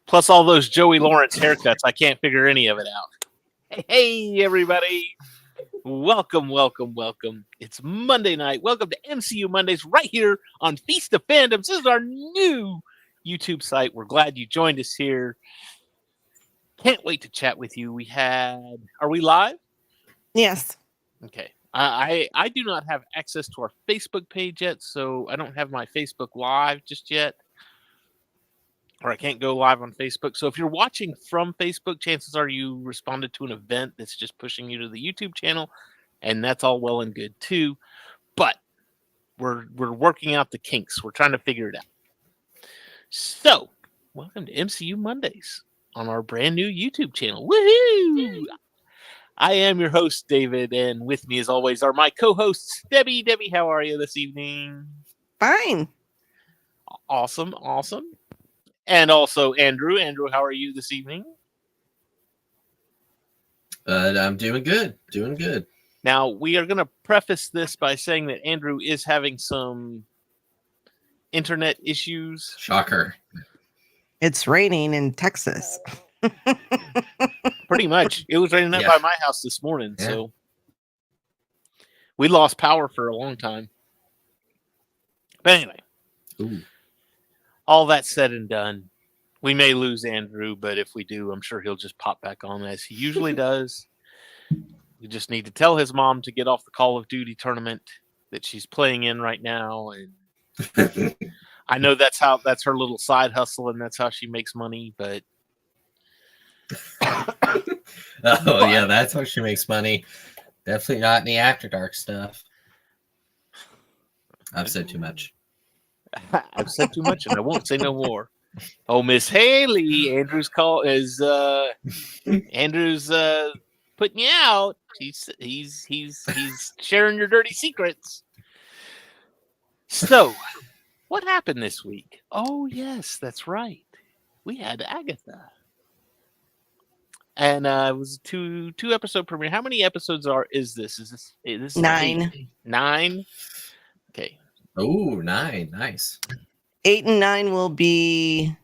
Plus all those Joey Lawrence haircuts. I can't figure any of it out. Hey, everybody. Welcome. It's Monday night. Welcome to MCU Mondays right here on Feast of Fandoms. This is our new YouTube site. We're glad you joined us here. Can't wait to chat with you. Are we live? Yes. Okay. I do not have access to our Facebook page yet, so I don't have my Facebook Live just yet. Or I can't go live on Facebook. So if you're watching from Facebook, chances are you responded to an event that's just pushing you to the YouTube channel, and that's all well and good too. But we're working out the kinks. We're trying to figure it out. So, welcome to MCU Mondays on our brand new YouTube channel. Woohoo! I am your host, David, and with me, as always, are my co-hosts, Debbie. Debbie, how are you this evening? Fine. Awesome. And also Andrew. Andrew, how are you this evening? I'm doing good. Now, we are going to preface this by saying that Andrew is having some internet issues. Shocker. It's raining in Texas. Pretty much. It was raining by my house this morning, so we lost power for a long time. But anyway. Ooh. All that said and done, we may lose Andrew, but if we do, I'm sure he'll just pop back on as he usually does. We just need to tell his mom to get off the Call of Duty tournament that she's playing in right now. And I know that's her little side hustle and that's how she makes money, but that's how she makes money. Definitely not in the After Dark stuff. I've said too much. I've said too much, and I won't say no more. Oh, Miss Haley, Andrew's putting you out. He's sharing your dirty secrets. So, what happened this week? Oh, yes, that's right. We had Agatha, and it was a two episode premiere. How many episodes is this? Is this 9? 9. Okay. Oh, 9. Nice. 8 and 9 will be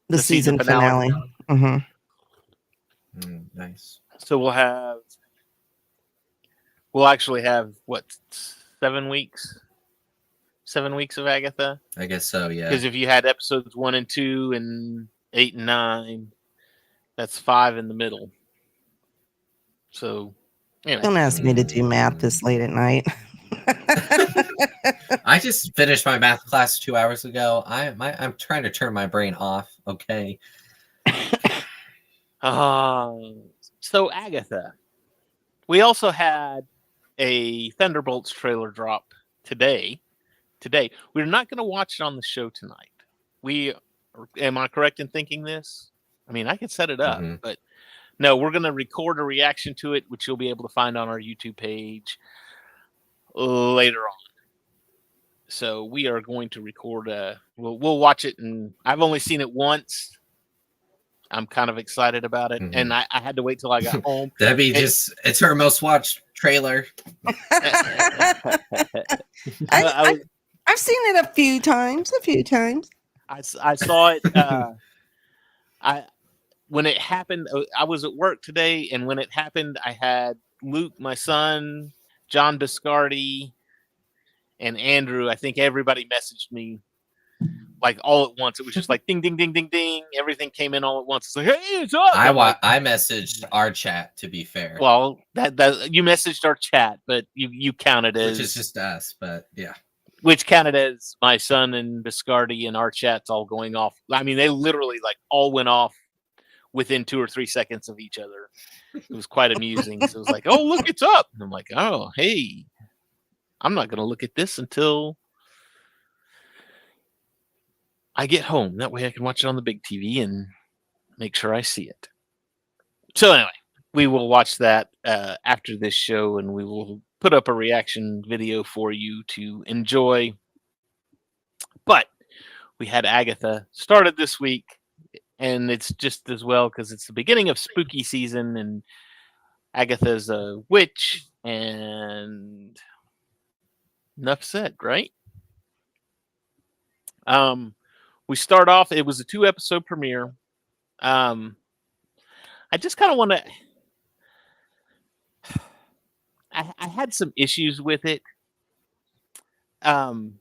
the season finale. Mm-hmm. Nice. So we'll actually have 7 weeks? 7 weeks of Agatha? I guess so, yeah. Because if you had episodes 1 and 2 and 8 and 9, that's 5 in the middle. So, anyway. Don't ask me to do math this late at night. I just finished my math class 2 hours ago. I'm trying to turn my brain off. Okay. So Agatha, we also had a Thunderbolts trailer drop today. We're not going to watch it on the show tonight. Am I correct in thinking this? I mean, I could set it up, but no, we're going to record a reaction to it, which you'll be able to find on our YouTube page later on. So we are going to record we'll watch it, and I've only seen it once. I'm kind of excited about it, and I had to wait till I got home. Debbie it's her most watched trailer. I've seen it a few times. I saw it when it happened. I was at work today, and when it happened, I had Luke, my son, John Biscardi, and Andrew. I think everybody messaged me like all at once. It was just like ding, ding, ding, ding, ding. Everything came in all at once. It's like, hey, it's up. I messaged our chat, to be fair. Well, that you messaged our chat, but you counted as, which is just us, but yeah. Which counted as my son and Biscardi and our chats all going off. I mean, they literally like all went off within 2 or 3 seconds of each other. It was quite amusing. So it was like, oh, look, it's up. And I'm like, oh, hey, I'm not going to look at this until I get home. That way I can watch it on the big TV and make sure I see it. So anyway, we will watch that after this show, and we will put up a reaction video for you to enjoy. But we had Agatha started this week, and it's just as well because it's the beginning of spooky season, and Agatha's a witch, and enough said, right? We start off. It was a 2-episode premiere. I just kind of want to. I had some issues with it. And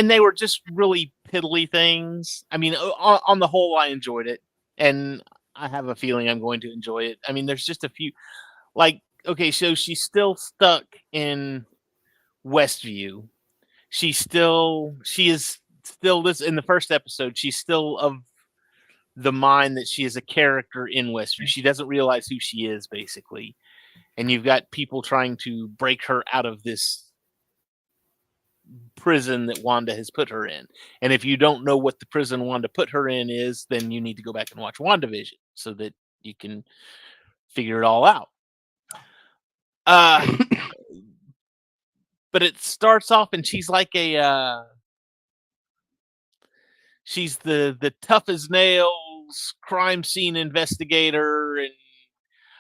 they were just really piddly things. I mean, on the whole, I enjoyed it, and I have a feeling I'm going to enjoy it. I mean, there's just a few, like, okay, so she's still stuck in Westview. She is still this in the first episode. She's still of the mind that she is a character in Westview. She doesn't realize who she is, basically, and you've got people trying to break her out of this prison that Wanda has put her in. And if you don't know what the prison Wanda put her in is, then you need to go back and watch WandaVision so that you can figure it all out. But it starts off and she's like she's the tough as nails crime scene investigator and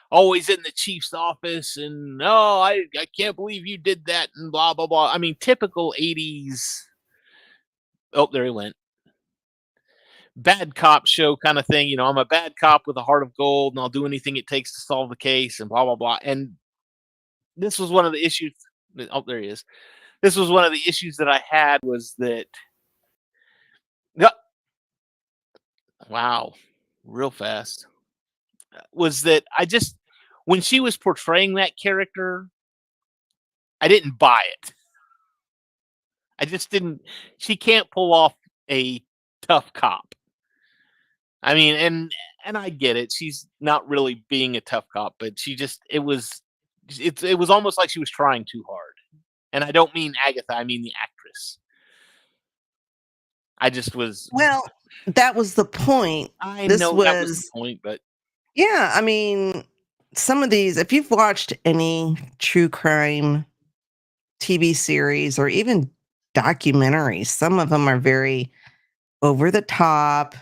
always in the chief's office and I can't believe you did that and blah blah blah. I mean, typical 80s. Oh, there he went. Bad cop show kind of thing. I'm a bad cop with a heart of gold and I'll do anything it takes to solve the case and blah blah blah. And this was one of the issues. Oh, there he is. This was one of the issues that I had was that. Wow, real fast. Was that when she was portraying that character, I didn't buy it. I just didn't. She can't pull off a tough cop. I mean, and I get it. She's not really being a tough cop, but it was almost like she was trying too hard. And I don't mean Agatha, I mean the actress. I just was. Well, that was the point. I know that was the point, but yeah, I mean, some of these, if you've watched any true crime TV series or even documentaries, some of them are very over the top.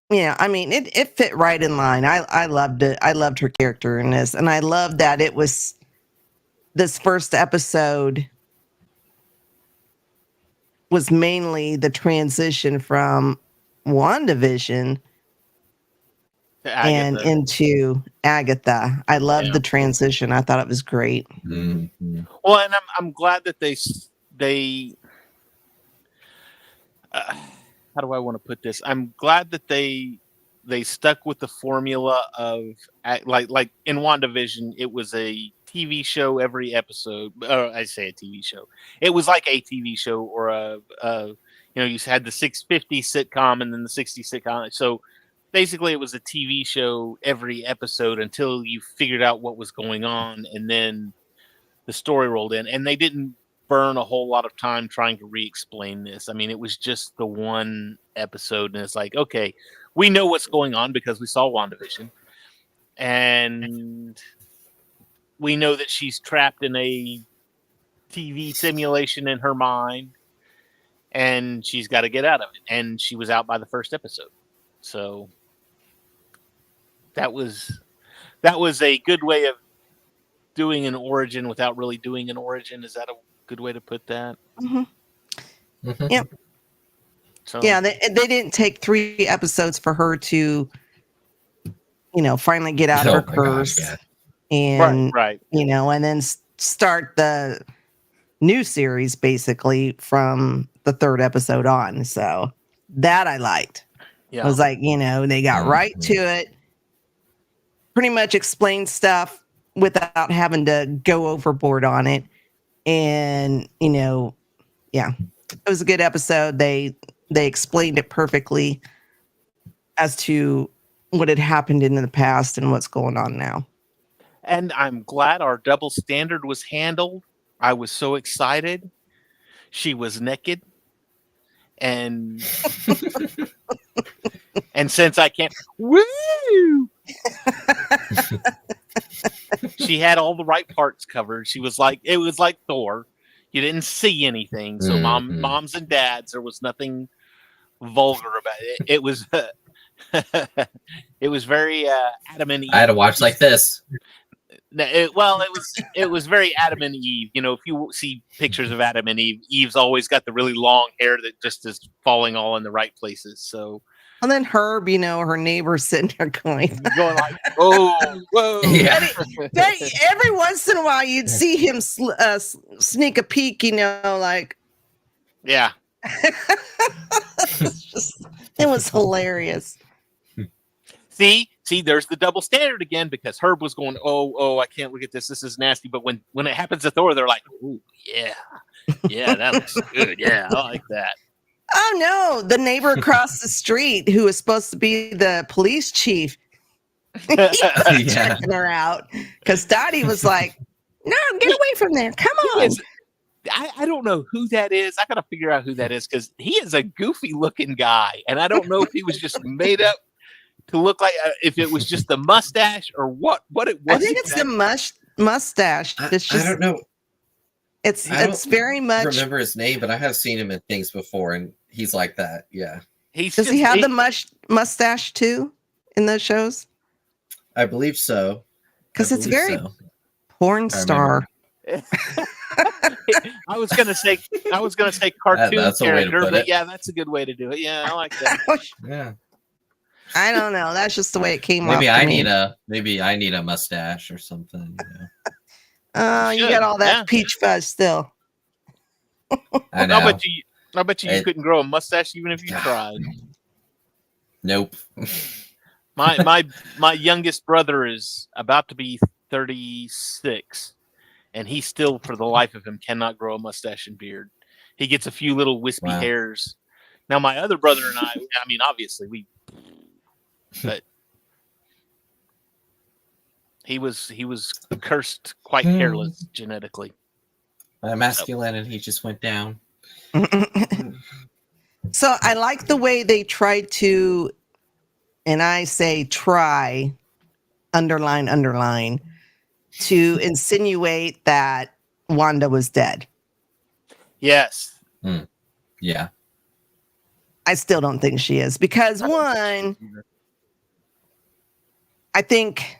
Yeah, I mean, it fit right in line. I loved it. I loved her character in this, and I love that it was this first episode was mainly the transition from WandaVision and into Agatha. I loved the transition. I thought it was great. Mm-hmm. Well, and I'm glad that they how do I want to put this? I'm glad that they stuck with the formula of like in WandaVision, it was a TV show every episode. I say a TV show. It was like a TV show or you had the 650 sitcom and then the 60 sitcom. So basically it was a TV show every episode until you figured out what was going on and then the story rolled in. And they didn't burn a whole lot of time trying to re-explain this. I mean, it was just the one episode and it's like, okay, we know what's going on because we saw WandaVision. And we know that she's trapped in a TV simulation in her mind and she's got to get out of it. And she was out by the first episode. So that was a good way of doing an origin without really doing an origin. Is that a good way to put that? Mm-hmm. Mm-hmm. Yep. So, yeah, they didn't take 3 episodes for her to, finally get out of her curse. Gosh, yeah. And right. And then start the new series basically from the 3rd episode on. So that I liked. Yeah. I was like, they got right to it. Pretty much explained stuff without having to go overboard on it. And, yeah, it was a good episode. They explained it perfectly as to what had happened in the past and what's going on now. And I'm glad our double standard was handled. I was so excited. She was naked. And and since I can't woo, she had all the right parts covered. It was like Thor. You didn't see anything. So moms and dads, there was nothing vulgar about it. It was it was very Adam and Eve. I had to watch like this. it was very Adam and Eve. You know, if you see pictures of Adam and Eve, Eve's always got the really long hair that just is falling all in the right places. So, and then Herb, you know, her neighbor sitting there going like, oh, whoa. Yeah. Every once in a while, you'd see him sneak a peek, you know, like, yeah. It was hilarious. See, there's the double standard again, because Herb was going, oh, I can't look at this. This is nasty. But when it happens to Thor, they're like, oh, yeah, that looks good. Yeah, I like that. Oh no, the neighbor across the street who was supposed to be the police chief, he was checking her out because Dottie was like, "No, get away from there! Come on!" I don't know who that is. I gotta figure out who that is, because he is a goofy looking guy, and I don't know if he was just made up to look like, if it was just the mustache or what it was. I think it's the mustache. It's just, I don't know. It's very much. Remember his name, but I have seen him in things before, and he's like that. Yeah. Does he have the mustache too in those shows? I believe so. Because it's very porn star. I was gonna say cartoon that's character, but yeah, that's a good way to do it. Yeah, I like that. Yeah. I don't know. That's just the way it came off. Maybe I need a mustache or something. You got all that peach fuzz still. I know. I bet you couldn't grow a mustache even if you tried. Nope. My youngest brother is about to be 36, and he still, for the life of him, cannot grow a mustache and beard. He gets a few little wispy hairs. Now, my other brother and I mean, obviously but he was cursed quite careless genetically. My masculinity just went down. So I like the way they tried to, and I say try, underline, to insinuate that Wanda was dead. Yes. Yeah. I still don't think she is, because one, I think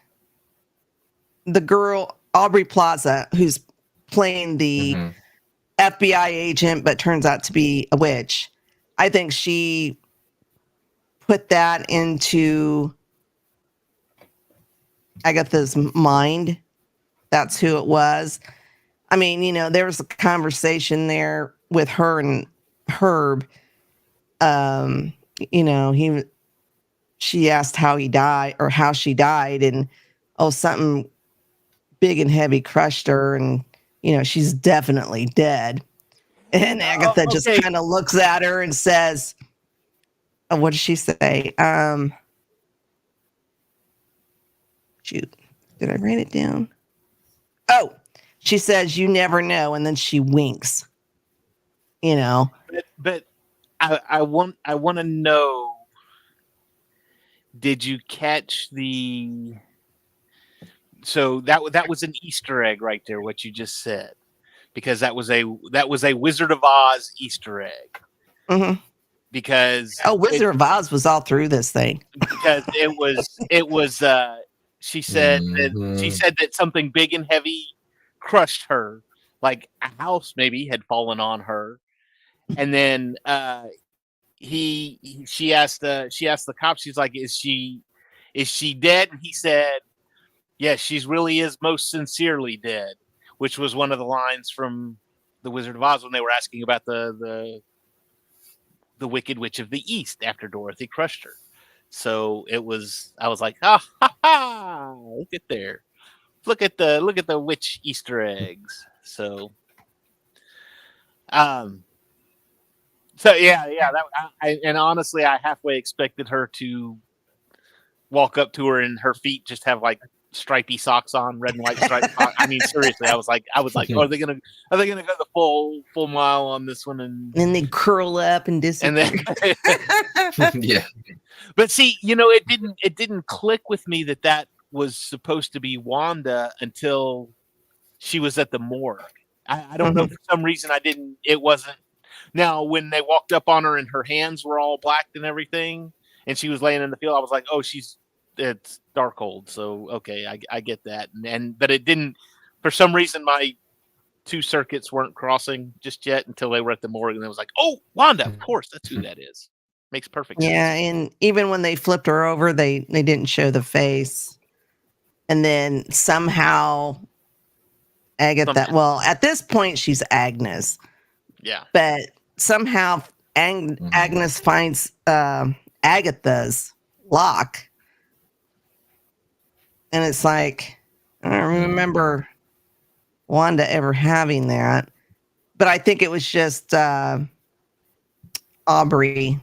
the girl, Aubrey Plaza, who's playing the FBI agent, but turns out to be a witch, I think she put that into Agatha's mind. That's who it was. I mean, you know, there was a conversation there with her and Herb. You know, she asked how he died or how she died, and something big and heavy crushed her, and you know, she's definitely dead. And Agatha just kind of looks at her and says, what did she say? Shoot, did I write it down? Oh, she says, "You never know," and then she winks. You know, but I want to know, did you catch the? So that was an Easter egg right there, what you just said, because that was a Wizard of Oz Easter egg. Mm-hmm. Because Wizard of Oz was all through this thing. Because it was she said that something big and heavy crushed her, like a house maybe had fallen on her, and then she asked the cop, she's like, is she dead? And he said, yes, she really is most sincerely dead, which was one of the lines from the Wizard of Oz when they were asking about the Wicked Witch of the East after Dorothy crushed her. So I was like, ha ha ha! Look at the witch Easter eggs. So, and honestly, I halfway expected her to walk up to her and her feet just have like stripy socks on, red and white striped socks. I mean, seriously, I was like, are they gonna go the full mile on this one? And then they curl up and disappear. And then yeah. But see, you know, it didn't click with me that was supposed to be Wanda until she was at the morgue. I don't know, for some reason it wasn't. Now, when they walked up on her and her hands were all black and everything, and she was laying in the field, I was like, oh, she's it's Darkhold. So okay, I get that, but it didn't. For some reason, my two circuits weren't crossing just yet until they were at the morgue, and I was like, "Oh, Wanda! Of course, that's who that is. Makes perfect sense." Yeah, and even when they flipped her over, they didn't show the face, and then somehow Agatha. Well, at this point, she's Agnes. Yeah, but somehow Agnes finds Agatha's lock, and it's like I don't remember Wanda ever having that, but I think it was just Aubrey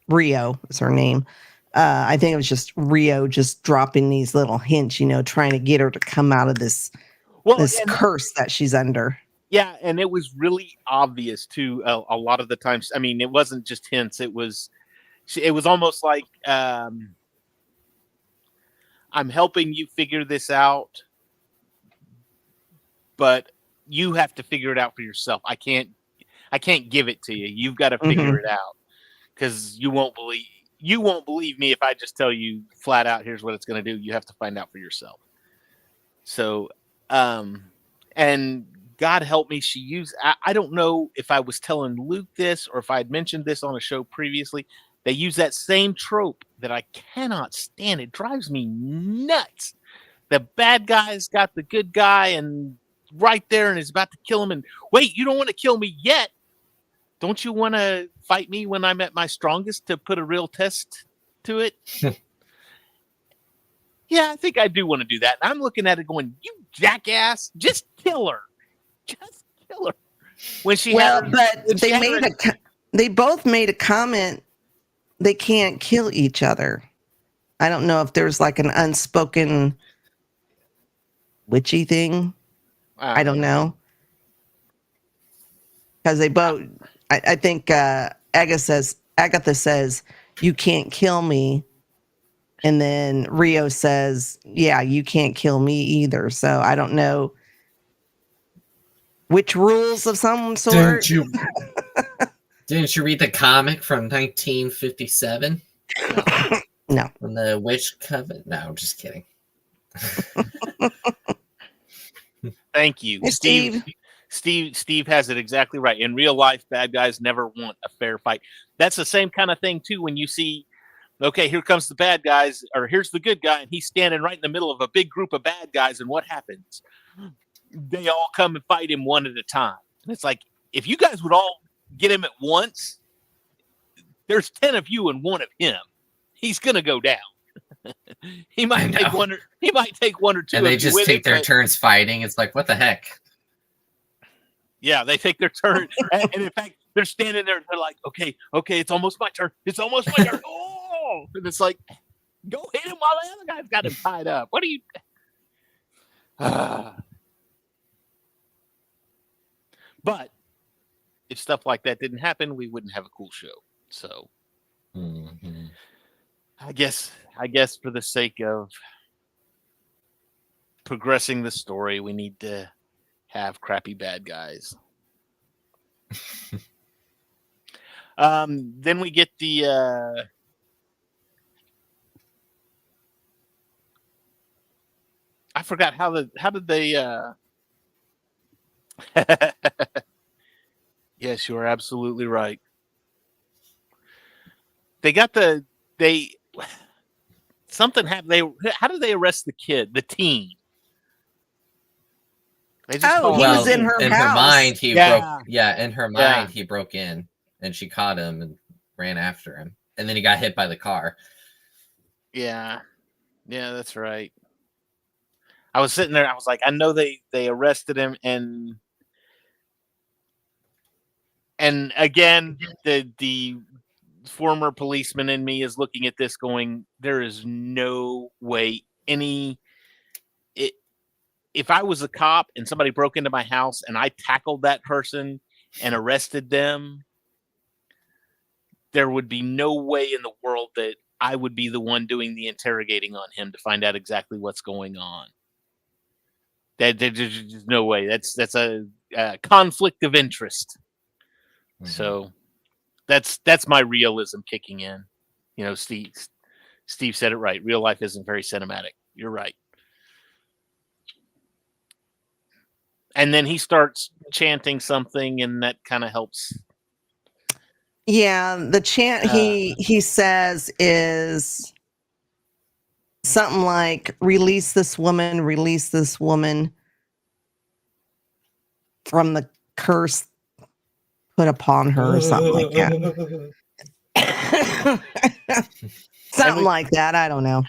Rio is her name. I think it was just Rio just dropping these little hints, trying to get her to come out of this curse that she's under. Yeah, and it was really obvious too. A lot of the times, I mean, it wasn't just hints. It was almost like I'm helping you figure this out, but you have to figure it out for yourself. I can't give it to you. You've got to figure it out, because you won't believe me if I just tell you flat out, here's what it's going to do. You have to find out for yourself. So, and God help me, she used, I don't know if I was telling Luke this or if I had mentioned this on a show previously. They use that same trope that I cannot stand. It drives me nuts. The bad guy's got the good guy and right there and is about to kill him. And wait, you don't want to kill me yet. Don't you want to fight me when I'm at my strongest to put a real test to it? Yeah, I think I do want to do that. And I'm looking at it going, you jackass, just kill her. Just kill her. When she they both made a comment. They can't kill each other. I don't know if there's like an unspoken witchy thing. I don't know. Because they both, I think Agatha says, you can't kill me. And then Rio says, yeah, you can't kill me either. So I don't know which rules of some sort. Didn't you read the comic from 1957? No. From the Witch Coven? No, I'm just kidding. Thank you. Hey, Steve has it exactly right. In real life, bad guys never want a fair fight. That's the same kind of thing, too, when you see, okay, here comes the bad guys, or here's the good guy, and he's standing right in the middle of a big group of bad guys, and what happens? They all come and fight him one at a time. And it's like, if you guys would all get him at once, there's 10 of you and 1 of him. He's gonna go down. He might take one or two. And they just take their turns fighting. It's like, what the heck? Yeah, they take their turn. And in fact, they're standing there and they're like, okay, it's almost my turn. It's almost my turn. Oh, and it's like, go hit him while the other guy's got him tied up. What are you? But if stuff like that didn't happen, we wouldn't have a cool show. So I guess for the sake of progressing the story, we need to have crappy bad guys. Then we get the I forgot how did they Yes, you are absolutely right. They got something happened. How did they arrest the kid, the teen? He was in her house. In her mind, he broke. Yeah, in her mind, he broke in, and she caught him and ran after him, and then he got hit by the car. Yeah, that's right. I was sitting there. I was like, I know they arrested him, and again, the former policeman in me is looking at this, going, there is no way if I was a cop and somebody broke into my house and I tackled that person and arrested them, there would be no way in the world that I would be the one doing the interrogating on him to find out exactly what's going on. There's just no way. That's a conflict of interest. So that's my realism kicking in. Steve Steve said it right. Real life isn't very cinematic. You're right. And then he starts chanting something, and that kind of helps. Yeah, the chant he says is something like, release this woman from the curse put upon her, or something like that. Something like that. I don't know.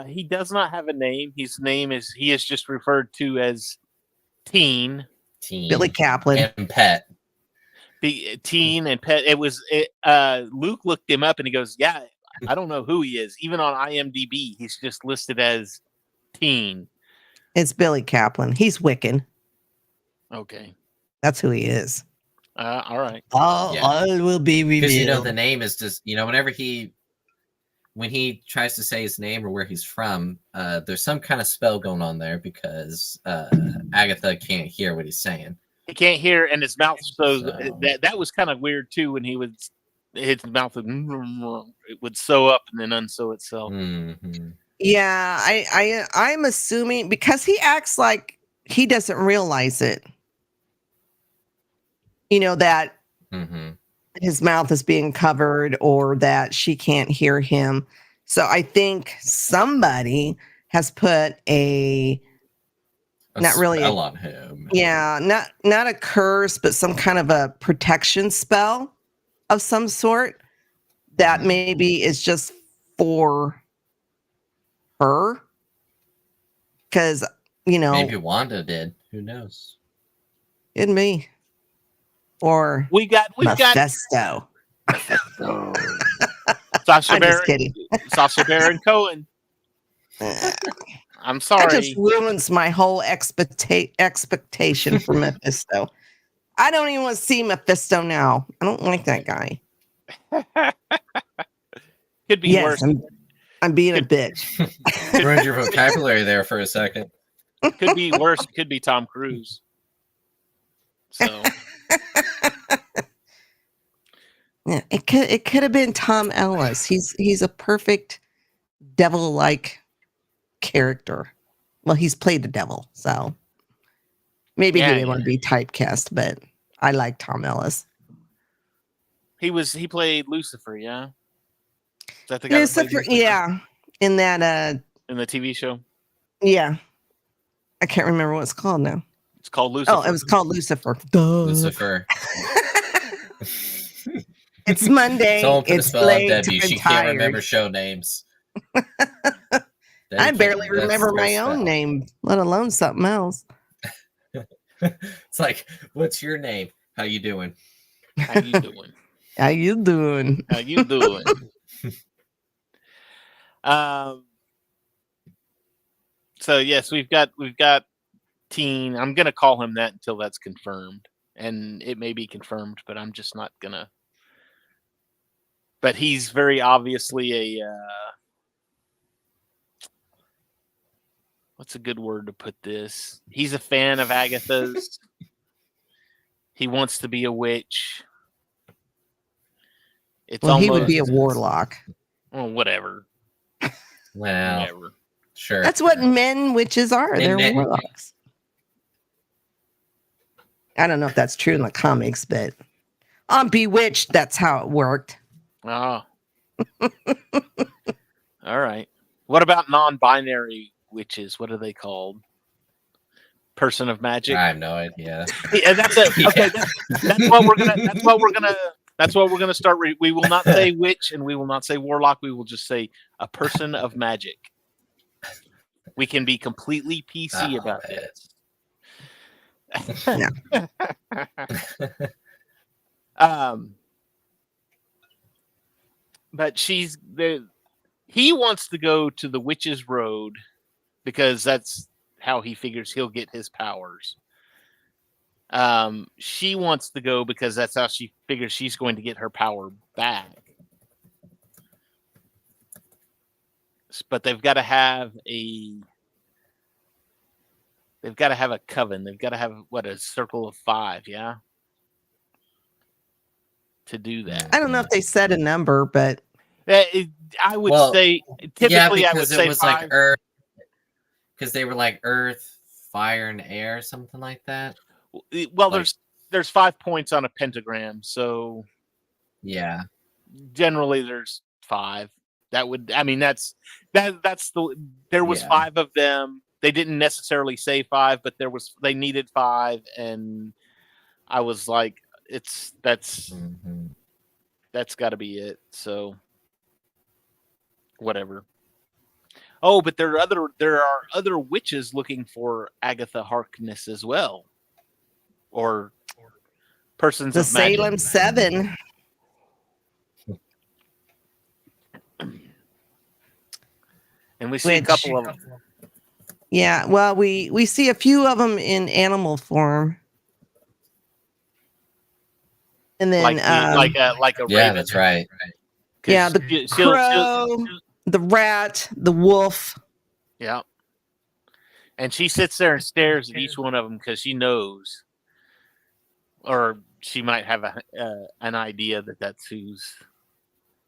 He does not have a name. He is just referred to as Teen. Billy Kaplan. And Pet. The Teen and Pet. Luke looked him up and he goes, yeah, I don't know who he is. Even on IMDb, he's just listed as Teen. It's Billy Kaplan. He's Wiccan. Okay. That's who he is. All right. All will be revealed. Because, the name is just, whenever when he tries to say his name or where he's from, there's some kind of spell going on there because Agatha can't hear what he's saying. He can't hear, and his mouth that was kind of weird too. When his mouth would sew up and then unsew itself. Mm-hmm. Yeah, I'm assuming because he acts like he doesn't realize it. That his mouth is being covered or that she can't hear him. So I think somebody has put not really spell on him. Yeah, not a curse, but some kind of a protection spell of some sort that maybe is just for her. Because, maybe Wanda did. Who knows? It me. Or we got Mephisto. Sacha Baron Cohen. I'm sorry. That just ruins my whole expectation for Mephisto. I don't even want to see Mephisto now. I don't like that guy. Could be worse. I'm being a bitch. Ruined your vocabulary there for a second. Could be worse. Could be Tom Cruise. So. Yeah, it could have been Tom Ellis. He's a perfect devil-like character. Well, he's played the devil, so maybe he didn't want to be typecast, but I like Tom Ellis. He played Lucifer, yeah. Is that the guy Lucifer? Yeah, in that in the TV show. Yeah, I can't remember what it's called now. It's called Lucifer. Oh, it was called Lucifer. Lucifer. It's Monday. Someone put a spell on Debbie. She tired. Can't remember show names. I barely remember my own name, let alone something else. It's like, what's your name? How you doing? How you doing? How you doing? How you doing? So yes, we've got Teen. I'm gonna call him that until that's confirmed, and it may be confirmed, but I'm just not gonna. But he's very obviously a what's a good word to put this? He's a fan of Agatha's. He wants to be a witch. He would be a warlock. Well, whatever. Well, whatever. Sure. That's what men witches are. They're warlocks. I don't know if that's true in the comics, but on Bewitched, that's how it worked. Oh. All right. What about non-binary witches? What are they called? Person of magic? I have no idea. Yeah, that's it. Okay, that's what we're gonna start. We will not say witch and we will not say warlock. We will just say a person of magic. We can be completely PC about this. But he wants to go to the Witch's Road because that's how he figures he'll get his powers. She wants to go because that's how she figures she's going to get her power back. But they've got to have a coven. They've got to have a circle of 5, yeah? To do that. I don't know if they said a number, but I would Well, say typically I would because it say was 5. like Earth, because they were like Earth, Fire, and Air, something like that. Well, Like, there's 5 points on a pentagram, so yeah, generally there's 5. That would, I mean, that's there was Yeah. 5 of them. They didn't necessarily say 5, but they needed 5, and I was like, that's Mhm. got to be it. So whatever. Oh, but there are other witches looking for Agatha Harkness as well, or persons The of magic. Salem 7. And we see a couple of them. Yeah, well, we see a few of them in animal form, and then like a Yeah, raven. that's right. Yeah, the she'll- crow, the rat, the wolf. yeah. And she sits there and stares at each one of them because she knows, or she might have an idea that that's who's.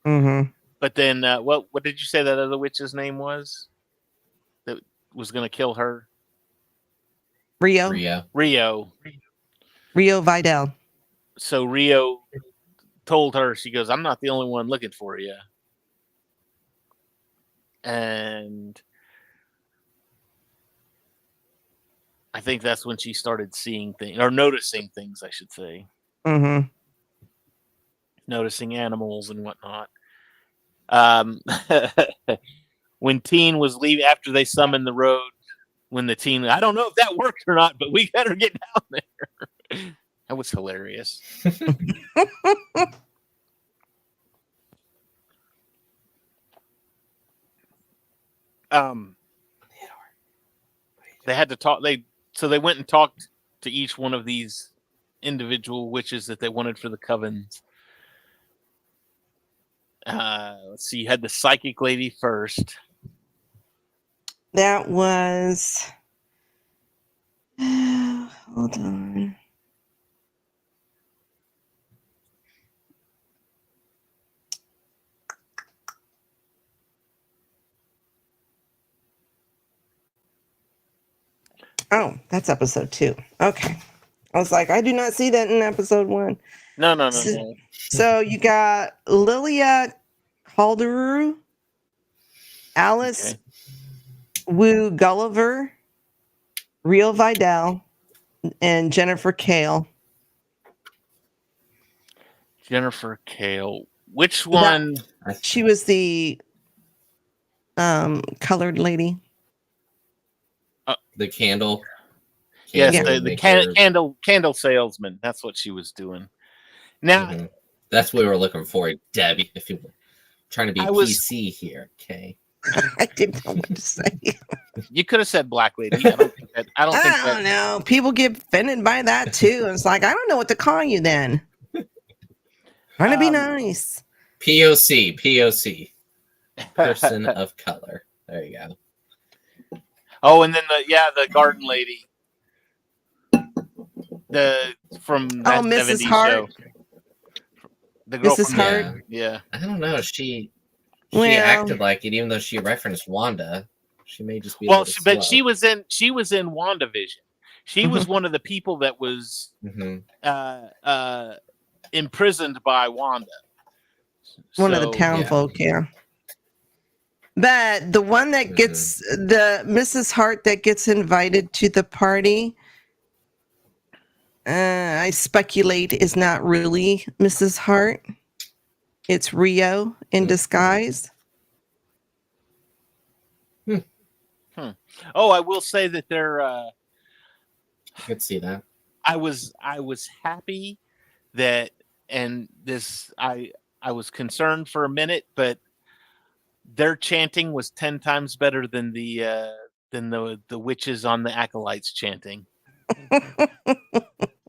Mm-hmm. But then, what did you say that other witch's name was? That was going to kill her. Rio Vidal. So Rio told her, she goes, "I'm not the only one looking for you." And I think that's when she started seeing things, or noticing things, I should say. Mm-hmm. Noticing animals and whatnot. When Teen was leaving, after they summoned the road, when the teen, I don't know if that worked or not, but we better get down there. That was hilarious. They had to talk. So they went and talked to each one of these individual witches that they wanted for the covens. Let's see. You had the psychic lady first. That was. Hold on. Oh, that's episode 2. Okay. I was like, I do not see that in episode 1. No. So you got Lilia Calderu, Alice Wu Gulliver, Rio Vidal, and Jennifer Kale. Jennifer Kale. Which one? She was the colored lady. The candle. Yes, the candle salesman. That's what she was doing. Now, that's what we were looking for, Debbie. If you were trying to be PC here, okay. I didn't know what to say. You could have said black lady. I don't think that. I don't know. People get offended by that too. It's like, I don't know what to call you then. Trying to be nice. POC. Person of color. There you go. Oh, and then the garden lady. From that Mrs. 70s Hart. show. The girl Mrs. from Hart. Yeah. I don't know. She acted like it, even though she referenced Wanda. She may just be. But she was in WandaVision. She was one of the people that was imprisoned by Wanda. One of the townfolk, yeah. But the one that gets the Mrs. Hart that gets invited to the party, I speculate is not really Mrs. Hart. It's Rio in disguise. Oh, I will say that they're. I could see that. I was happy that, and this I was concerned for a minute, but their chanting was 10 times better than the witches on the Acolytes chanting.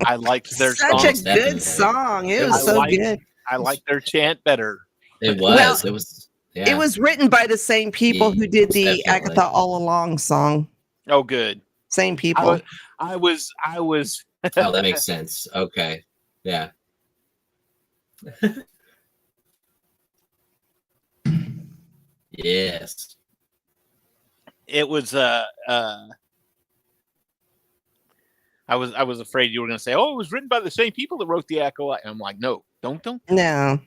I liked their song. Such a good song. It was so good. I liked their chant better. It was. It was written by the same people who did the Agatha All Along song. Oh, good. Same people. I was. Oh, that makes sense. Okay. Yeah. Yes. It was I was afraid you were going to say, "Oh, it was written by the same people that wrote the Acolyte." I'm like, "No, don't. No.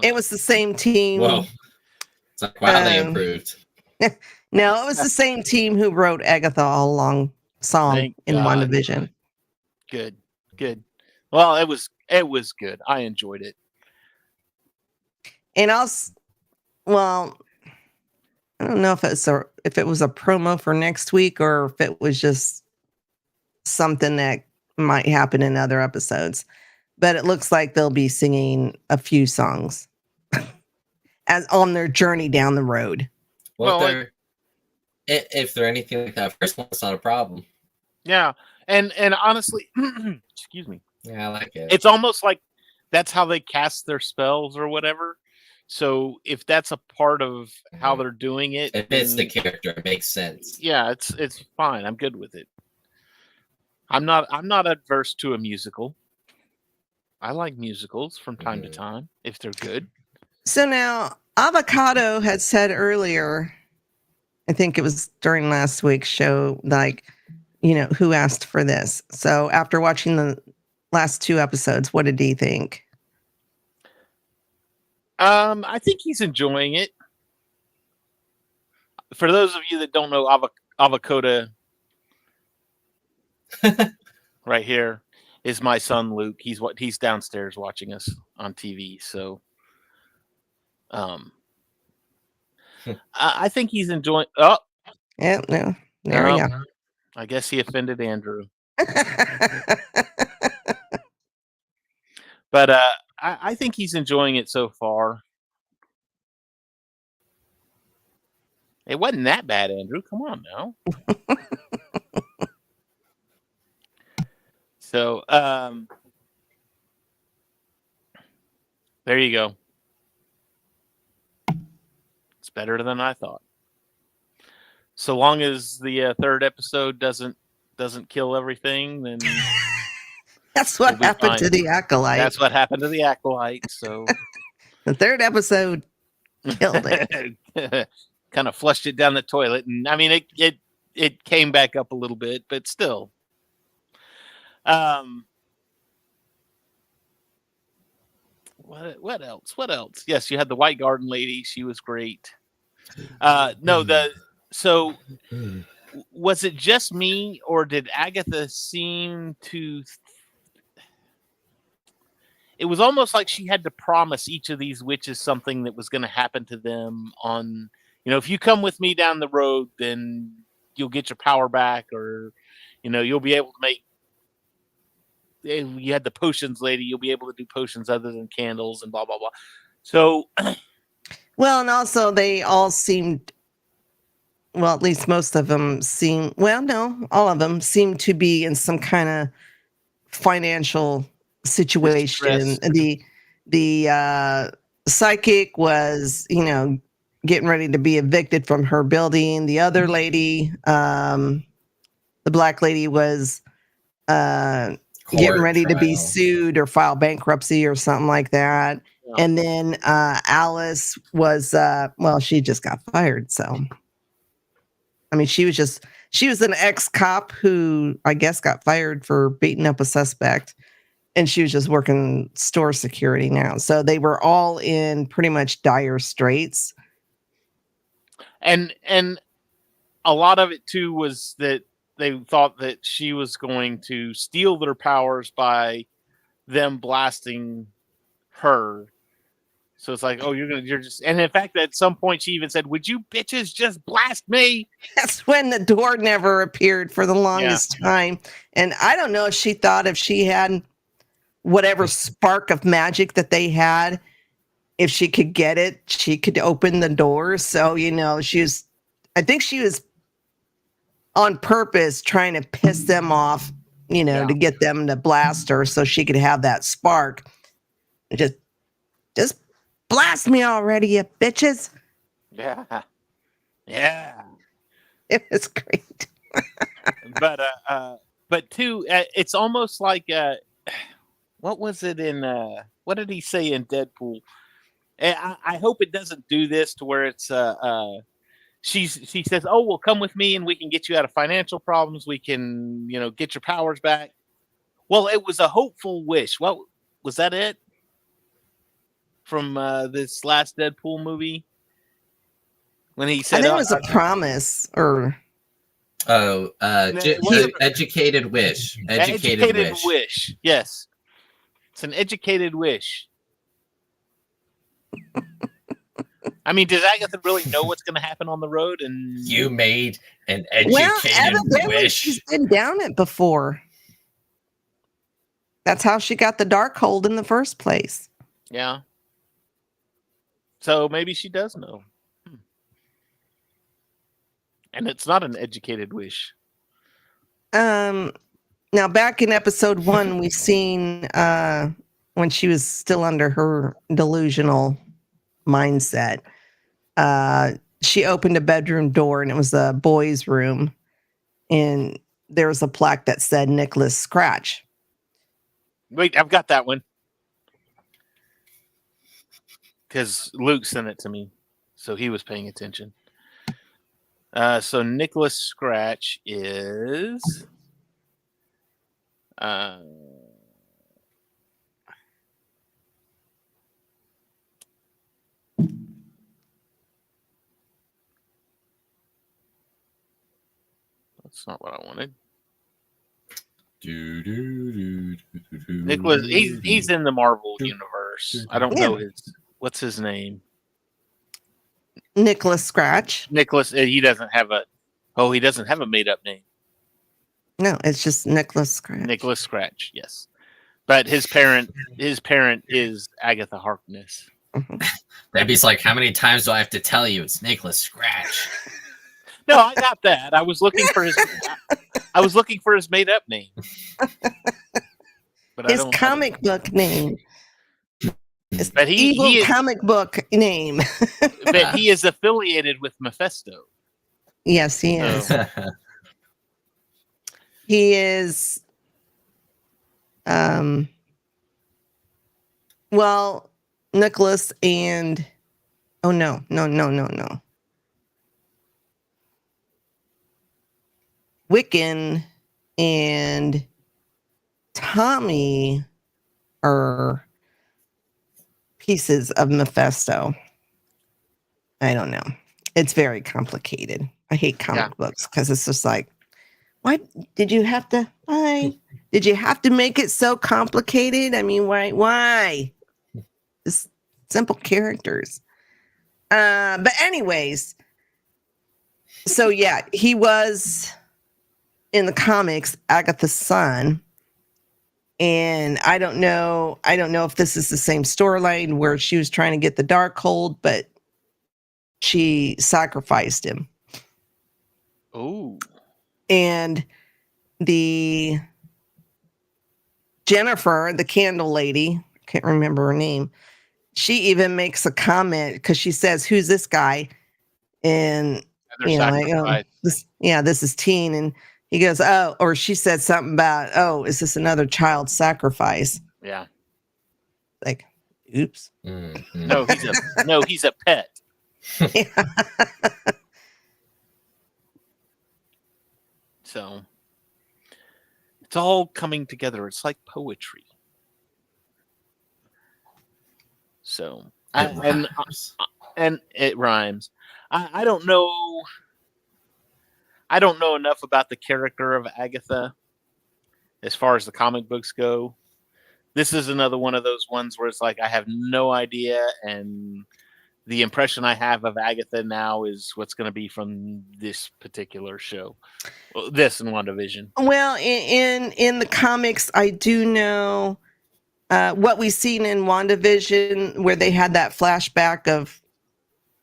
It was the same team. Whoa. It's like, wow, they improved. No, it was the same team who wrote Agatha All Along song in WandaVision. Good. Well, it was good. I enjoyed it. And also, well, I don't know if it was a promo for next week or if it was just something that might happen in other episodes. But it looks like they'll be singing a few songs as on their journey down the road. Well, if they're anything like that first one, it's not a problem. Yeah, and honestly, excuse me. Yeah, I like it. It's almost like that's how they cast their spells or whatever. So if that's a part of how they're doing it, it fits the character. It makes sense. Yeah, it's fine. I'm good with it. I'm not adverse to a musical. I like musicals from time to time if they're good. So now, Avocado had said earlier, I think it was during last week's show, like, who asked for this? So after watching the last 2 episodes, what did he think? I think he's enjoying it. For those of you that don't know Avocado, right here is my son Luke. He's downstairs watching us on TV. So, I think he's enjoying. Oh, yeah, no, there we go. I guess he offended Andrew. But I think he's enjoying it so far. It wasn't that bad, Andrew. Come on now. So, there you go. It's better than I thought. So long as the 3rd episode doesn't kill everything, then that's what happened to the Acolyte. That's what happened to the Acolyte. So the 3rd episode killed it. Kind of flushed it down the toilet, and I mean it came back up a little bit, but still. What else? Yes, you had the White Garden lady. She was great. So was it just me, or did Agatha seem to? It was almost like she had to promise each of these witches something that was going to happen to them on, if you come with me down the road, then you'll get your power back, or, you'll be able to make. You had the potions lady. You'll be able to do potions other than candles and blah blah blah. So, well, and also they all seemed. Well, at least most of them seem. Well, no, all of them seem to be in some kind of financial situation. The psychic was, getting ready to be evicted from her building. The other lady, the black lady, was getting ready to be sued or file bankruptcy or something like that. Yeah. And then Alice was, she just got fired. So, I mean, she was an ex-cop who I guess got fired for beating up a suspect, and she was just working store security now. So they were all in pretty much dire straits. And a lot of it too was that they thought that she was going to steal their powers by them blasting her. So it's like, oh, you're just, and in fact, at some point she even said, "Would you bitches just blast me?" That's when the door never appeared for the longest time. And I don't know if she thought if she had whatever spark of magic that they had, if she could get it, she could open the door. So, I think she was on purpose trying to piss them off, to get them to blast her so she could have that spark. Just blast me already, you bitches. Yeah. It was great. but too, it's almost like, what was it in, what did he say in Deadpool? And I hope it doesn't do this to where it's she says, "Oh, well, come with me, and we can get you out of financial problems. We can, get your powers back." Well, it was a hopeful wish. Well, was that it from this last Deadpool movie when he I said, think it was a promise, or educated wish. Educated wish. Yes, it's an educated wish. I mean, does Agatha really know what's going to happen on the road? And you made an educated wish. She's been down it before. That's how she got the Darkhold in the first place. Yeah. So maybe she does know. And it's not an educated wish. Now, back in episode 1, we've seen when she was still under her delusional mindset. She opened a bedroom door and it was a boy's room, and there was a plaque that said Nicholas Scratch. Wait, I've got that one because Luke sent it to me, so he was paying attention. So Nicholas Scratch is that's not what I wanted. Nicholas, he's in the Marvel universe. I don't know what's his name. Nicholas Scratch. Nicholas, he doesn't have a made up name. No, it's just Nicholas Scratch. Nicholas Scratch, yes. But his parent is Agatha Harkness. Debbie's like, how many times do I have to tell you it's Nicholas Scratch? No, I got that. I was looking for his made up name. But his comic book name. But he is, comic book name. But he is affiliated with Mephisto. Yes, he is. He is well, Nicholas and no. Wiccan and Tommy are pieces of Mephisto. I don't know. It's very complicated. I hate comic books because it's just like, why did you have to make it so complicated? I mean, why? Just simple characters. But anyways, so yeah, he was in the comics Agatha's son. And I don't know if this is the same storyline where she was trying to get the Darkhold, but she sacrificed him. Oh. And the Jennifer, the candle lady, can't remember her name, she even makes a comment because she says, "Who's this guy?" And this is Teen. And he goes, "Oh," or she said something about, "Oh, is this another child sacrifice?" Yeah. Like, oops. Mm-hmm. No, he's a pet. Yeah. So it's all coming together. It's like poetry. So and it rhymes. I don't know. I don't know enough about the character of Agatha as far as the comic books go. This is another one of those ones where it's like I have no idea, and the impression I have of Agatha now is what's going to be from this particular show. Well, this and WandaVision. Well, in the comics, I do know what we've seen in WandaVision, where they had that flashback of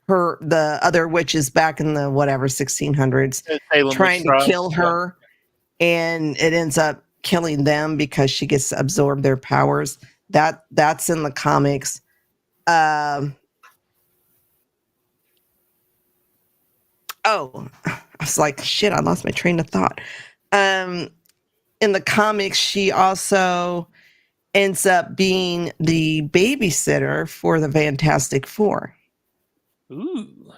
the other witches back in the 1600s trying to kill her, and it ends up killing them because she gets to absorb their powers. That's in the comics. I was like, shit, I lost my train of thought. In the comics, she also ends up being the babysitter for the Fantastic Four. Ooh.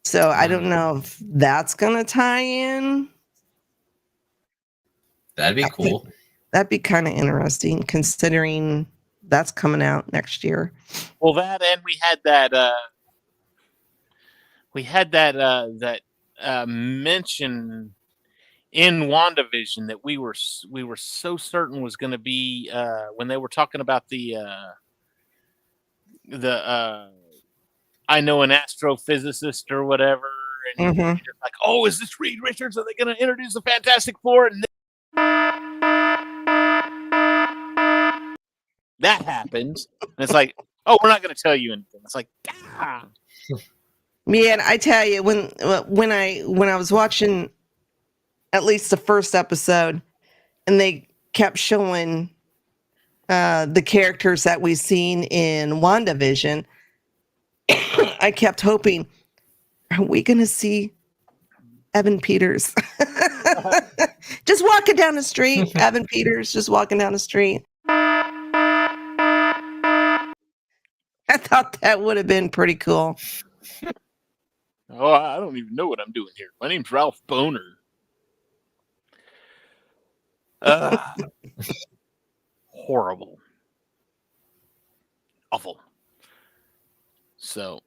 So I don't know if that's going to tie in. That'd be cool. That'd be kind of interesting, considering that's coming out next year. Well, that, and we had that mention in WandaVision that we were so certain was going to be when they were talking about the I know an astrophysicist or whatever, and you're like, oh, is this Reed Richards? Are they going to introduce the Fantastic Four? And that happens, and it's like, oh, we're not going to tell you anything. It's like, ah. Man, I tell you, when I was watching at least the first episode, and they kept showing the characters that we've seen in WandaVision, I kept hoping, are we going to see Evan Peters? Just walking down the street, Evan Peters just walking down the street. I thought that would have been pretty cool. Oh, I don't even know what I'm doing here. My name's Ralph Boner. Horrible. Awful. So,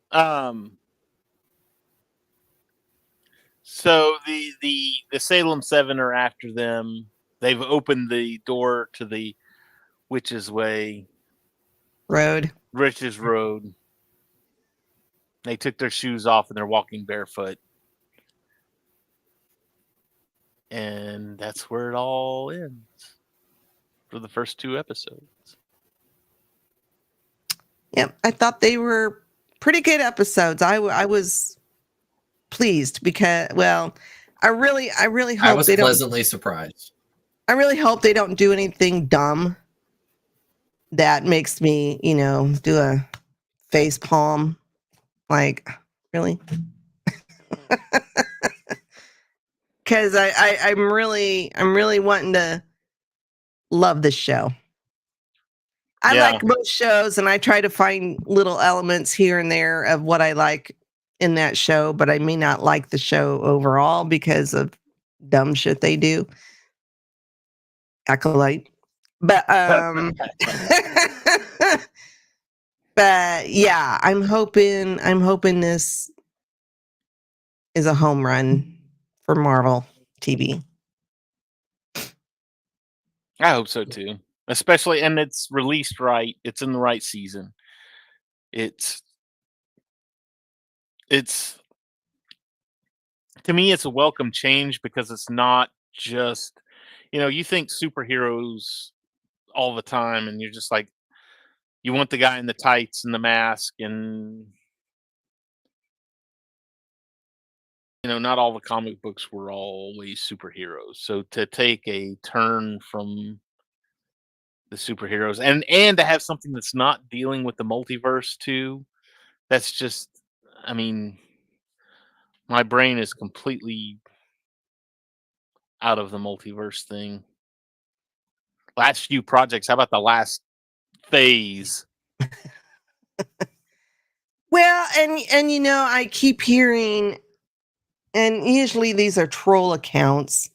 so the Salem 7 are after them. They've opened the door to the Witch's Way Road. Rich's Road. They took their shoes off and they're walking barefoot. And that's where it all ends for the first 2 episodes. Yep, I thought they were pretty good episodes. I was pleased because, well, I really hope I was pleasantly surprised. I really hope they don't do anything dumb that makes me, do a face palm. Like, really? Because I'm really wanting to love this show. I like most shows, and I try to find little elements here and there of what I like in that show, but I may not like the show overall because of dumb shit they do. Acolyte. But but yeah, I'm hoping this is a home run for Marvel TV. I hope so too. Especially, and it's released right. It's in the right season. It's to me, it's a welcome change because it's not just, you think superheroes all the time, and you're just like, you want the guy in the tights and the mask, and not all the comic books were always superheroes. So to take a turn from the superheroes and to have something that's not dealing with the multiverse too, that's just, I mean, my brain is completely out of the multiverse thing. Last few projects, how about the last phase? Well, and I keep hearing, and usually these are troll accounts,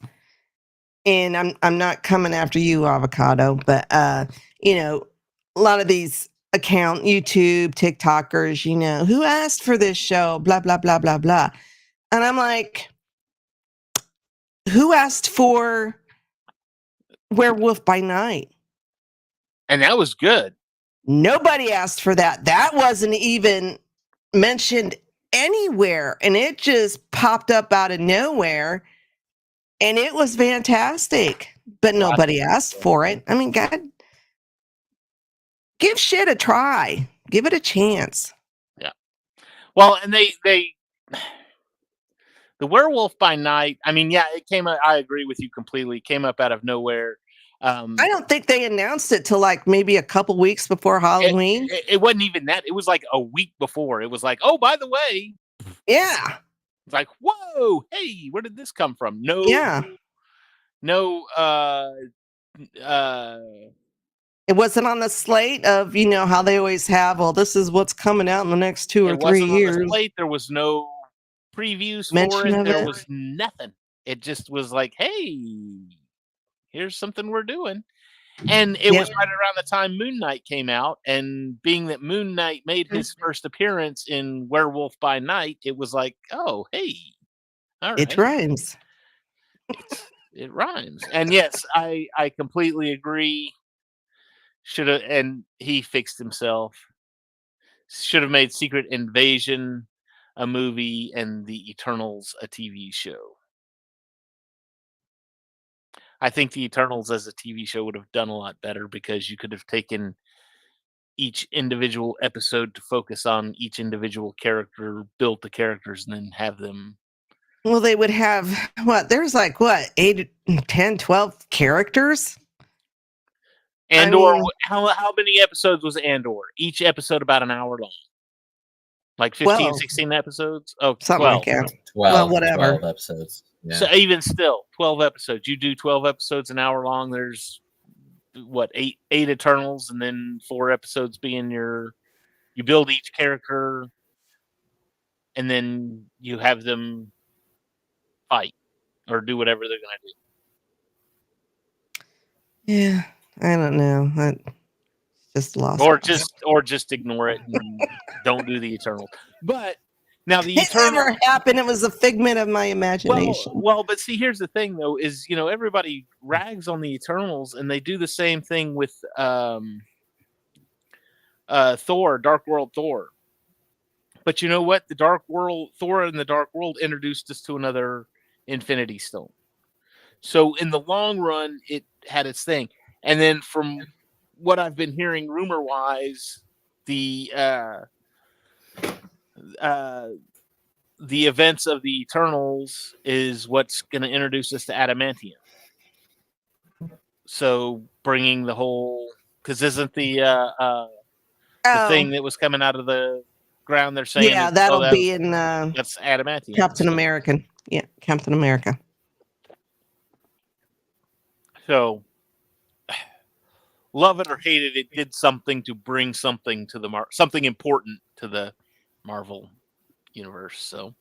and I'm not coming after you, Avocado, but a lot of these YouTube TikTokers, who asked for this show, blah blah blah blah blah, and I'm like, who asked for Werewolf by Night? And that was good. Nobody asked for that. That wasn't even mentioned anywhere, and it just popped up out of nowhere, and it was fantastic, but nobody asked for it. I mean, God, give shit a try. Give it a chance. Yeah. Well, and they the Werewolf by Night, I mean, yeah, it came up, I agree with you completely. It came up out of nowhere. I don't think they announced it till like maybe a couple weeks before Halloween. It wasn't even that. It was like a week before. It was like, oh, by the way. Yeah. It's like, whoa, hey, where did this come from? No. Yeah. No. It It wasn't on the slate of, how they always have, well, this is what's coming out in the next 2 or 3 years. On the slate. There was no previews for it. There was nothing. It just was like, hey, here's something we're doing. And it was right around the time Moon Knight came out. And being that Moon Knight made his first appearance in Werewolf by Night, it was like, oh, hey. All right. It rhymes. It rhymes. And yes, I completely agree. And he fixed himself. Should have made Secret Invasion a movie and the Eternals a TV show. I think the Eternals as a TV show would have done a lot better because you could have taken each individual episode to focus on each individual character, built the characters, and then have them. Well, they would have there's 8, 10, 12 characters? Andor, how many episodes was Andor? Each episode about an hour long. Like 15, 16 episodes? Oh, something 12. like that. 12, well, whatever. 12 episodes. Yeah. So even still, 12 episodes. You do 12 episodes an hour long. There's eight Eternals, and then 4 episodes being you build each character, and then you have them fight or do whatever they're going to do. Yeah, I don't know. I just lost. Or just ignore it and don't do the Eternals. But now the Eternals never happened. It was a figment of my imagination. Well, but see, here's the thing, though, is everybody rags on the Eternals, and they do the same thing with Thor, Dark World Thor. But you know what? Thor in the Dark World introduced us to another Infinity Stone. So in the long run, it had its thing. And then from what I've been hearing rumor-wise, the events of the Eternals is what's going to introduce us to adamantium. So bringing the whole, because isn't the thing that was coming out of the ground? They're saying, that'll be in that's adamantium. Captain American. Yeah, Captain America. So, love it or hate it, it did something to bring something to something important to the Marvel universe. So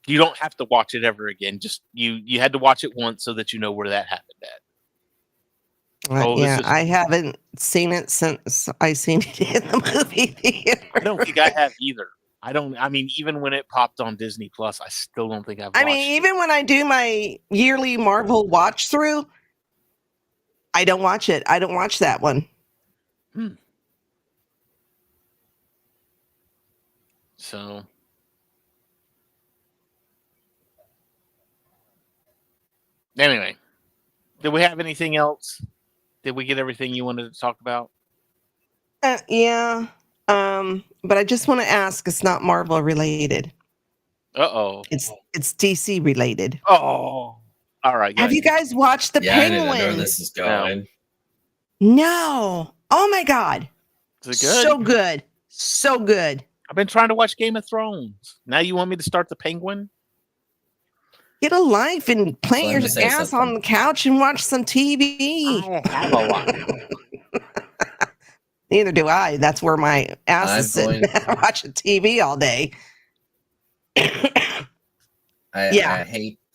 you don't have to watch it ever again. Just you had to watch it once so that you know where that happened at. I haven't seen it since I seen it in the movie theater. I don't think I have either. I mean, even when it popped on Disney Plus, I still don't think I've watched it. Even when I do my yearly Marvel watch through, I don't watch it. I don't watch that one. So, anyway, did we have anything else? Did we get everything you wanted to talk about? Yeah. But I just want to ask, it's not Marvel related. Uh-oh. It's DC related. Oh. All right. Have you guys watched The Penguin? I didn't know where this is going. No. Oh my God. Is it good? So good. So good. I've been trying to watch Game of Thrones. Now you want me to start The Penguin? Get a life and plant your ass on the couch and watch some TV. I don't have a lot. Neither do I. That's where my ass is sitting watching TV all day. I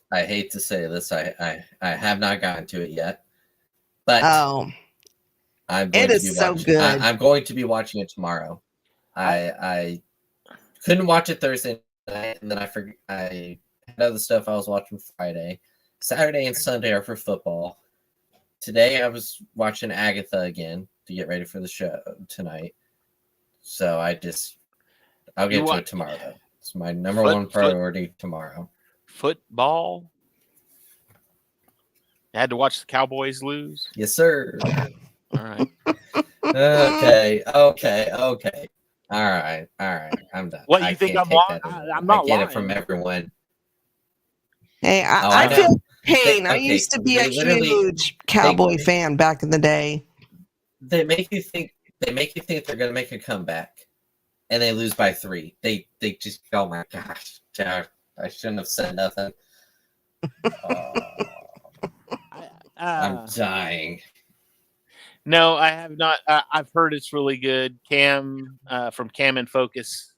hate to say this. I have not gotten to it yet. But it is so good. I'm going to be watching it tomorrow. I couldn't watch it Thursday night, and then I had other stuff I was watching Friday. Saturday and Sunday are for football. Today I was watching Agatha again to get ready for the show tonight. So I'll get to it tomorrow, though. It's my number one priority tomorrow. Football? I had to watch the Cowboys lose? Yes, sir. All right. Okay. All right. I'm done. What, you think I'm lying? I'm not lying. I get it from everyone. Hey, I feel pain. I used to be a huge Cowboy fan back in the day. They make you think they're going to make a comeback, and they lose by 3. They just, oh my gosh, I shouldn't have said nothing. I'm dying. No, I have not. I've heard it's really good. Cam from Cam and Focus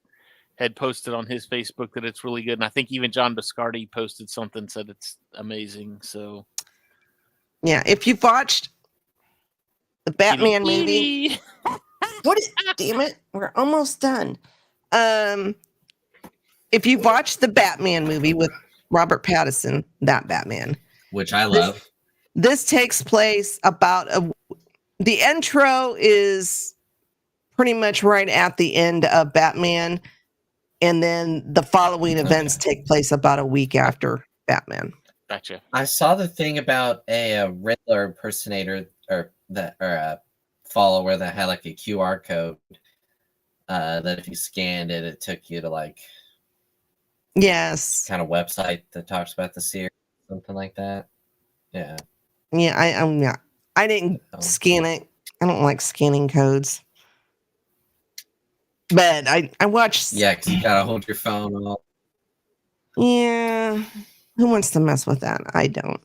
had posted on his Facebook that it's really good, and I think even John Biscardi posted something said it's amazing. So yeah, if you've watched the Batman movie, what is? Damn it, we're almost done. If you've watched the Batman movie with Robert Pattinson, that Batman, which I love, this takes place about the intro is pretty much right at the end of Batman, and then the following events take place about a week after Batman. Gotcha. I saw the thing about a Riddler impersonator or a follower that had like a QR code that if you scanned it, it took you to like kind of website that talks about the series, something like that. Yeah. Yeah, I didn't scan it. I don't like scanning codes. But I watched. Yeah, because you gotta hold your phone up. Yeah. Who wants to mess with that? I don't.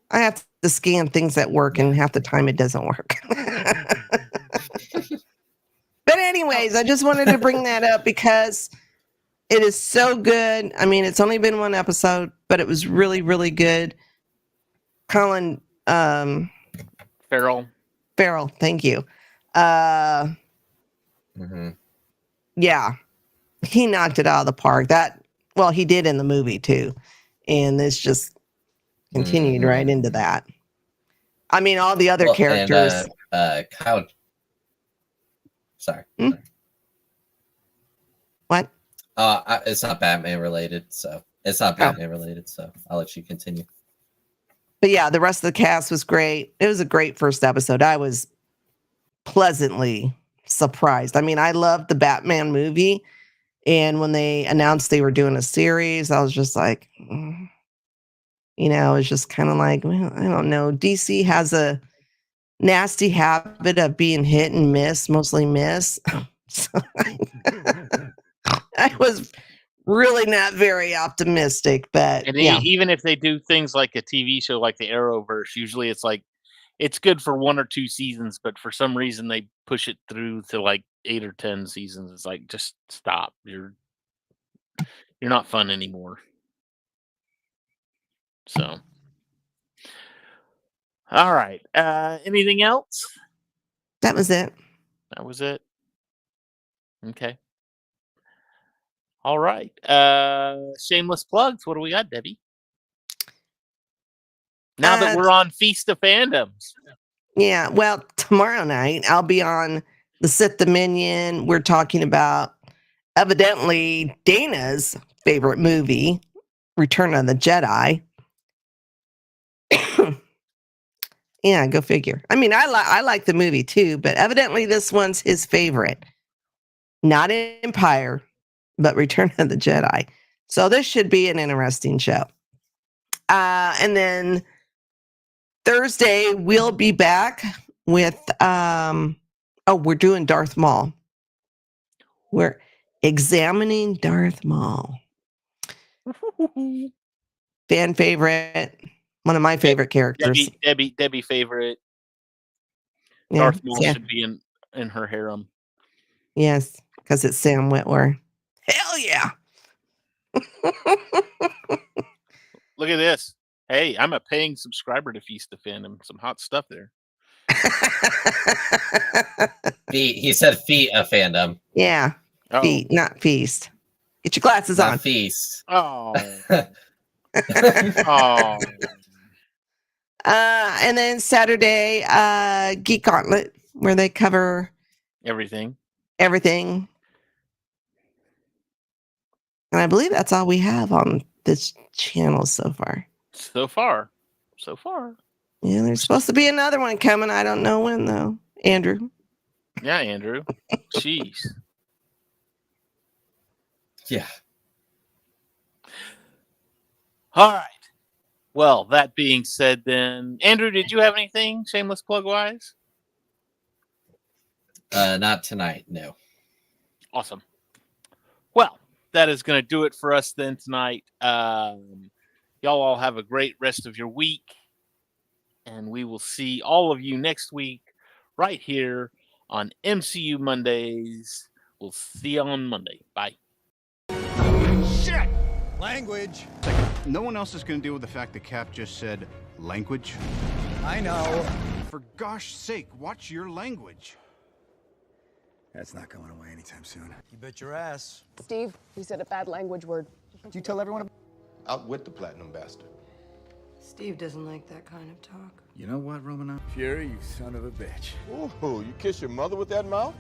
I have to scan things at work, and half the time it doesn't work. But anyways, I just wanted to bring that up because it is so good. I mean, it's only been one episode, but it was really, really good. Colin Farrell, thank you. Yeah, he knocked it out of the park. He did in the movie too, and this just continued right into that. I mean, all the other characters. And, Kyle. Sorry. What? It's not Batman related, so I'll let you continue. But yeah, the rest of the cast was great. It was a great first episode. I was pleasantly surprised. I mean, I loved the Batman movie, and when they announced they were doing a series, I was just like, it was just kind of like, well, I don't know. DC has a nasty habit of being hit and miss, mostly miss. So I was really not very optimistic, but even if they do things like a TV show like the Arrowverse, usually it's like it's good for 1 or 2 seasons, but for some reason they push it through to like 8 or 10 seasons. It's like, just stop. You're not fun anymore. So, all right. Anything else? That was it. That was it. Okay. All right. Shameless plugs. What do we got, Debbie? Now that we're on Feast of Fandoms. Yeah. Well, tomorrow night I'll be on the Sith Dominion. We're talking about evidently Dana's favorite movie, Return of the Jedi. Yeah, go figure. I mean, I like the movie too, but evidently this one's his favorite. Not Empire, but Return of the Jedi. So this should be an interesting show. And then Thursday we'll be back with we're doing Darth Maul. We're examining Darth Maul. Fan favorite. One of my favorite characters. Debbie favorite. Yeah, Darth Maul should be in her harem. Yes, because it's Sam Witwer. Hell yeah. Look at this. Hey, I'm a paying subscriber to Feast of Fandom. Some hot stuff there. He said feet of fandom. Yeah. Feet, not feast. Get your glasses on. Feast. Oh. Oh. And then Saturday, Geek Gauntlet, where they cover everything. And I believe that's all we have on this channel so far. So far. Yeah, there's supposed to be another one coming. I don't know when, though. Andrew. Yeah, Andrew. Jeez. Yeah. All right. Well, that being said, then, Andrew, did you have anything shameless plug wise? Not tonight, no. Awesome. Well, that is going to do it for us then tonight. Y'all all have a great rest of your week, and we will see all of you next week right here on MCU Mondays. We'll see you on Monday. Bye. Shit! Language. No one else is going to deal with the fact that Cap just said language. I know. For gosh sake, watch your language. That's not going away anytime soon. You bet your ass. Steve, you said a bad language word. Did you tell everyone? Outwit the platinum bastard. Steve doesn't like that kind of talk. You know what, Romanoff? Fury, you son of a bitch. Ooh, you kiss your mother with that mouth?